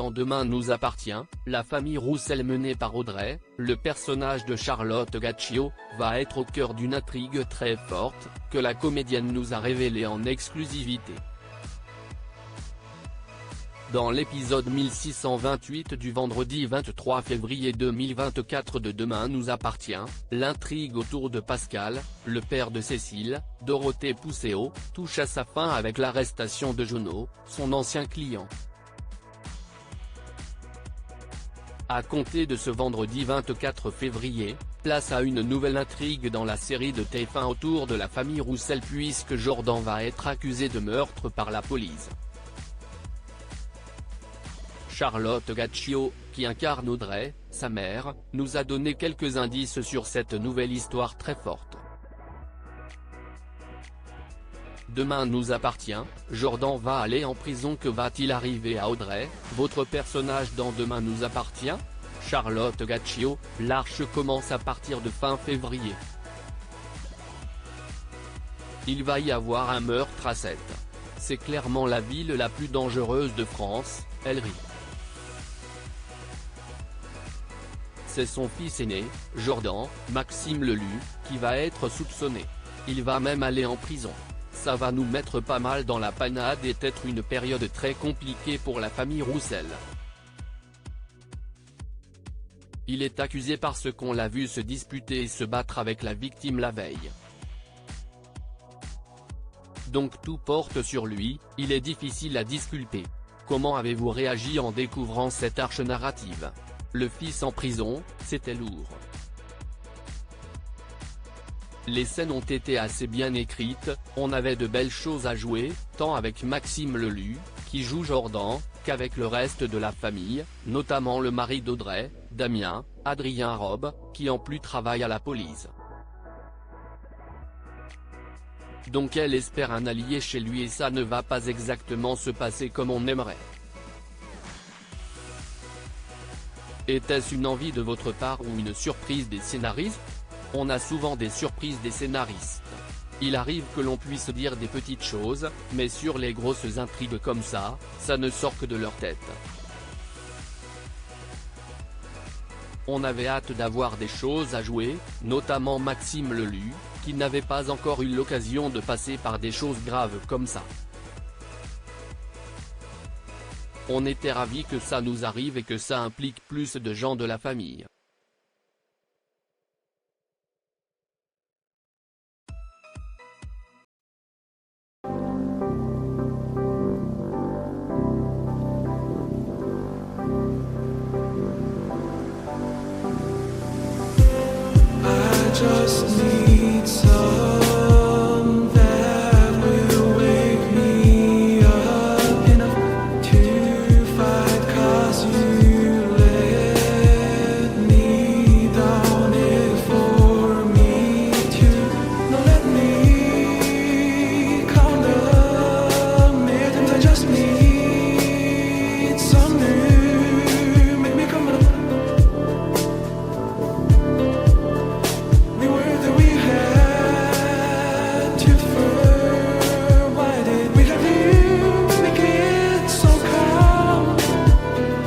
dans Demain nous appartient, la famille Roussel menée par Audrey, le personnage de Charlotte Gaccio, va être au cœur d'une intrigue très forte, que la comédienne nous a révélée en exclusivité. Dans l'épisode 1628 du vendredi 23 février 2024 de Demain nous appartient, l'intrigue autour de Pascal, le père de Cécile, Dorothée Pousseau, touche à sa fin avec l'arrestation de Jono, son ancien client. À compter de ce vendredi 24 février, place à une nouvelle intrigue dans la série de TF1 autour de la famille Roussel puisque Jordan va être accusé de meurtre par la police. Charlotte Gaccio, qui incarne Audrey, sa mère, nous a donné quelques indices sur cette nouvelle histoire très forte. Demain nous appartient, Jordan va aller en prison. Que va-t-il arriver à Audrey, votre personnage dans Demain nous appartient? Charlotte Gaccio, l'arche commence à partir de fin février. Il va y avoir un meurtre à 7. C'est clairement la ville la plus dangereuse de France, elle rit. C'est son fils aîné, Jordan, Maxime Lelu, qui va être soupçonné. Il va même aller en prison. Ça va nous mettre pas mal dans la panade et être une période très compliquée pour la famille Roussel. Il est accusé parce qu'on l'a vu se disputer et se battre avec la victime la veille. Donc tout porte sur lui, il est difficile à disculper. Comment avez-vous réagi en découvrant cette arche narrative? Le fils en prison, c'était lourd. Les scènes ont été assez bien écrites, on avait de belles choses à jouer, tant avec Maxime Lelu, qui joue Jordan, qu'avec le reste de la famille, notamment le mari d'Audrey, Damien, Adrien Robe, qui en plus travaille à la police. Donc elle espère un allié chez lui et ça ne va pas exactement se passer comme on aimerait. Était-ce une envie de votre part ou une surprise des scénaristes? On a souvent des surprises des scénaristes. Il arrive que l'on puisse dire des petites choses, mais sur les grosses intrigues comme ça ne sort que de leur tête. On avait hâte d'avoir des choses à jouer, notamment Maxime Lelu, qui n'avait pas encore eu l'occasion de passer par des choses graves comme ça. On était ravis que ça nous arrive et que ça implique plus de gens de la famille. I just need